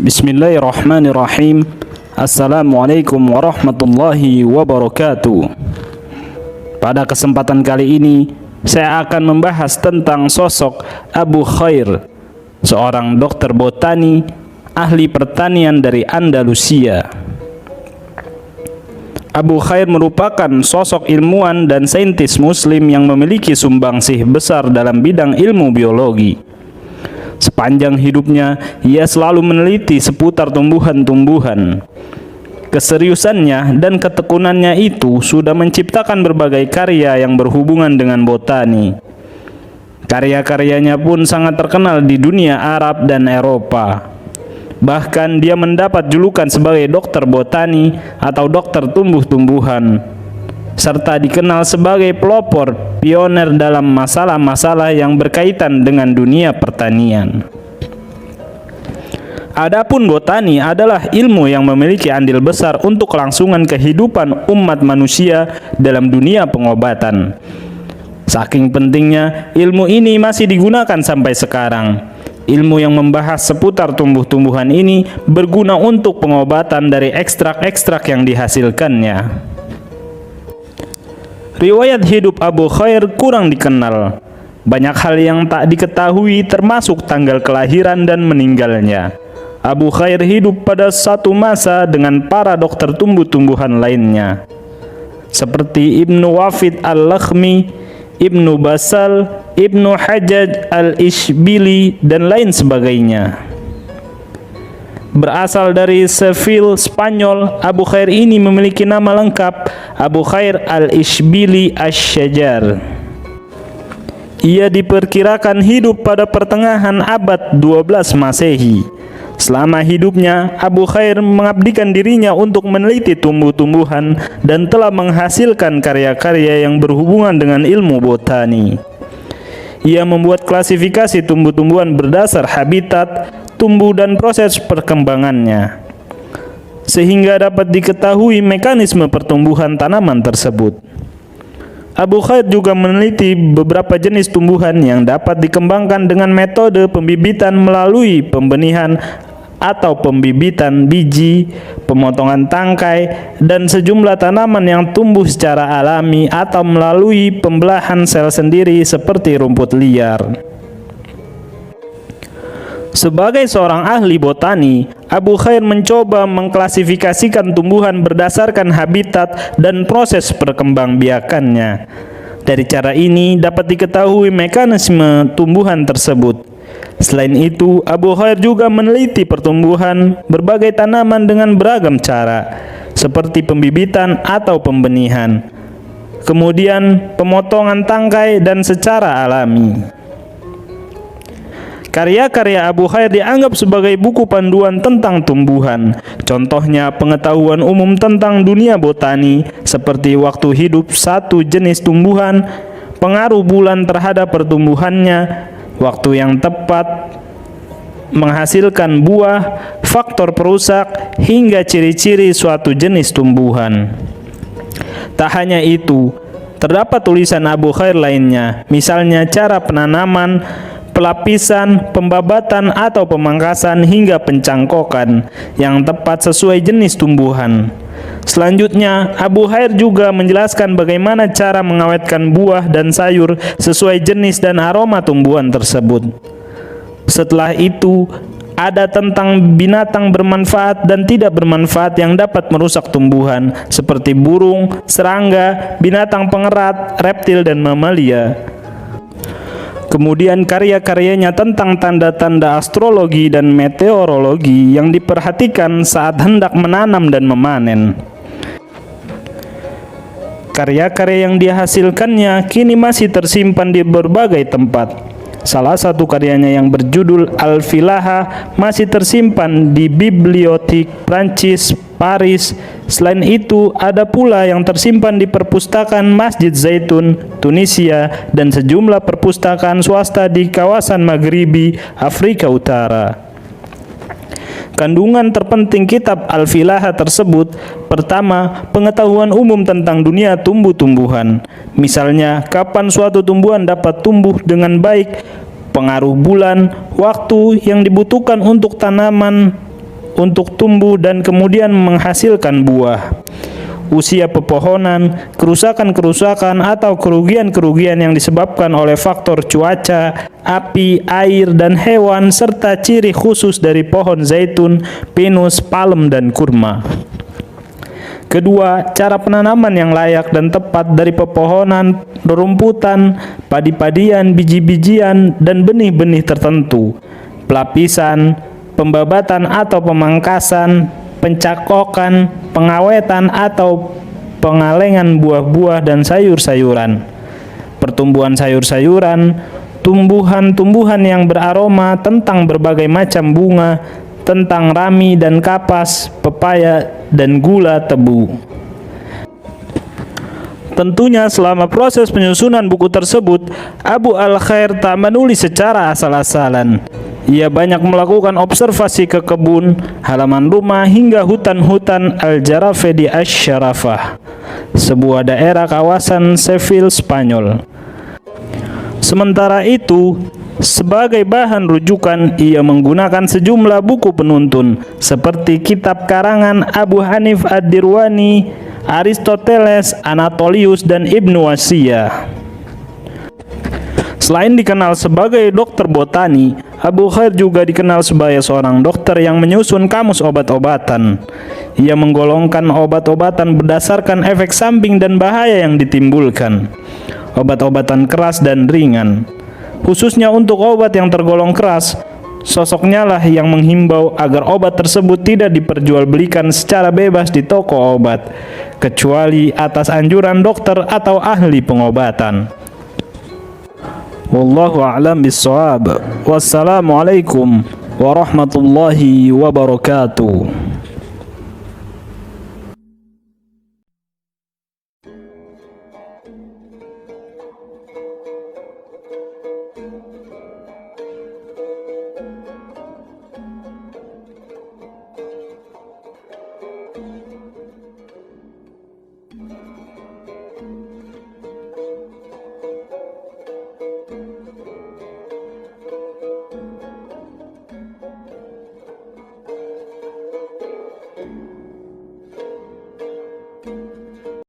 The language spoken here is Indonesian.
Bismillahirrahmanirrahim. Assalamualaikum warahmatullahi wabarakatuh. Pada kesempatan kali ini, saya akan membahas tentang sosok Abu Khair, seorang dokter botani, ahli pertanian dari Andalusia. Abu Khair merupakan sosok ilmuwan dan saintis muslim yang memiliki sumbangsih besar dalam bidang ilmu biologi. Sepanjang hidupnya, ia selalu meneliti seputar tumbuhan-tumbuhan. Keseriusannya dan ketekunannya itu sudah menciptakan berbagai karya yang berhubungan dengan botani. Karya-karyanya pun sangat terkenal di dunia Arab dan Eropa. Bahkan dia mendapat julukan sebagai dokter botani atau dokter tumbuh-tumbuhan, serta dikenal sebagai pelopor pioner dalam masalah-masalah yang berkaitan dengan dunia pertanian. Adapun botani adalah ilmu yang memiliki andil besar untuk kelangsungan kehidupan umat manusia dalam dunia pengobatan. Saking pentingnya, ilmu ini masih digunakan sampai sekarang. Ilmu yang membahas seputar tumbuh-tumbuhan ini berguna untuk pengobatan dari ekstrak-ekstrak yang dihasilkannya. Riwayat hidup Abu Khair kurang dikenal. Banyak hal yang tak diketahui termasuk tanggal kelahiran dan meninggalnya. Abu Khair hidup pada satu masa dengan para dokter tumbuh-tumbuhan lainnya, seperti Ibnu Wafid Al-Lakhmi, Ibnu Basal, Ibnu Hajjaj Al-Ishbili, dan lain sebagainya. Berasal dari Seville, Spanyol, Abu Khair ini memiliki nama lengkap Abu Khair Al-Ishbili Asy-Syajjar. Ia diperkirakan hidup pada pertengahan abad 12 Masehi. Selama hidupnya, Abu Khair mengabdikan dirinya untuk meneliti tumbuh-tumbuhan dan telah menghasilkan karya-karya yang berhubungan dengan ilmu botani. Ia membuat klasifikasi tumbuh-tumbuhan berdasar habitat, tumbuh dan proses perkembangannya, sehingga dapat diketahui mekanisme pertumbuhan tanaman tersebut. Abu Khair juga meneliti beberapa jenis tumbuhan yang dapat dikembangkan dengan metode pembibitan melalui pembenihan atau pembibitan biji, pemotongan tangkai, dan sejumlah tanaman yang tumbuh secara alami atau melalui pembelahan sel sendiri seperti rumput liar. Sebagai seorang ahli botani, Abu Khair mencoba mengklasifikasikan tumbuhan berdasarkan habitat dan proses perkembangbiakannya. Dari cara ini dapat diketahui mekanisme tumbuhan tersebut. Selain itu, Abu Khair juga meneliti pertumbuhan berbagai tanaman dengan beragam cara, seperti pembibitan atau pembenihan, kemudian pemotongan tangkai, dan secara alami. Karya-karya Abu Khair dianggap sebagai buku panduan tentang tumbuhan. Contohnya pengetahuan umum tentang dunia botani, seperti waktu hidup satu jenis tumbuhan, pengaruh bulan terhadap pertumbuhannya, waktu yang tepat menghasilkan buah, faktor perusak, hingga ciri-ciri suatu jenis tumbuhan. Tak hanya itu, terdapat tulisan Abu Khair lainnya, misalnya cara penanaman, pelapisan, pembabatan atau pemangkasan hingga pencangkokan yang tepat sesuai jenis tumbuhan. Selanjutnya, Abu Khair juga menjelaskan bagaimana cara mengawetkan buah dan sayur sesuai jenis dan aroma tumbuhan tersebut. Setelah itu, ada tentang binatang bermanfaat dan tidak bermanfaat yang dapat merusak tumbuhan, seperti burung, serangga, binatang pengerat, reptil, dan mamalia. Kemudian karya-karyanya tentang tanda-tanda astrologi dan meteorologi yang diperhatikan saat hendak menanam dan memanen. Karya-karya yang dihasilkannya kini masih tersimpan di berbagai tempat. Salah satu karyanya yang berjudul Al-Filaha masih tersimpan di Bibliotek Prancis, Paris. Selain itu, ada pula yang tersimpan di perpustakaan Masjid Zaitun, Tunisia, dan sejumlah perpustakaan swasta di kawasan Maghribi, Afrika Utara. Kandungan terpenting kitab Al-Filaha tersebut, pertama, pengetahuan umum tentang dunia tumbuh-tumbuhan. Misalnya, kapan suatu tumbuhan dapat tumbuh dengan baik, pengaruh bulan, waktu yang dibutuhkan untuk tanaman untuk tumbuh dan kemudian menghasilkan buah. Usia pepohonan, kerusakan-kerusakan atau kerugian-kerugian yang disebabkan oleh faktor cuaca, api, air, dan hewan, serta ciri khusus dari pohon zaitun, pinus, palem, dan kurma. Kedua, cara penanaman yang layak dan tepat dari pepohonan, rerumputan, padi-padian, biji-bijian, dan benih-benih tertentu. Pelapisan, pembabatan atau pemangkasan, pencakokan, pengawetan atau pengalengan buah-buah dan sayur-sayuran. Pertumbuhan sayur-sayuran, tumbuhan-tumbuhan yang beraroma tentang berbagai macam bunga, tentang rami dan kapas, pepaya, dan gula tebu. Tentunya selama proses penyusunan buku tersebut, Abu Al-Khair tak menulis secara asal-asalan. Ia banyak melakukan observasi ke kebun, halaman rumah, hingga hutan-hutan Al-Jarafedi Asy-Syarafah, sebuah daerah kawasan Seville, Spanyol. Sementara itu, sebagai bahan rujukan, ia menggunakan sejumlah buku penuntun seperti kitab karangan Abu Hanif Ad-Dirwani, Aristoteles, Anatolius, dan Ibnu Wasiyah. Selain dikenal sebagai dokter botani, Abu Khair juga dikenal sebagai seorang dokter yang menyusun kamus obat-obatan. Ia menggolongkan obat-obatan berdasarkan efek samping dan bahaya yang ditimbulkan. Obat-obatan keras dan ringan. Khususnya untuk obat yang tergolong keras, sosoknya lah yang menghimbau agar obat tersebut tidak diperjualbelikan secara bebas di toko obat, kecuali atas anjuran dokter atau ahli pengobatan. Wallahu a'lam bishawab. Wassalamualaikum warahmatullahi wabarakatuh.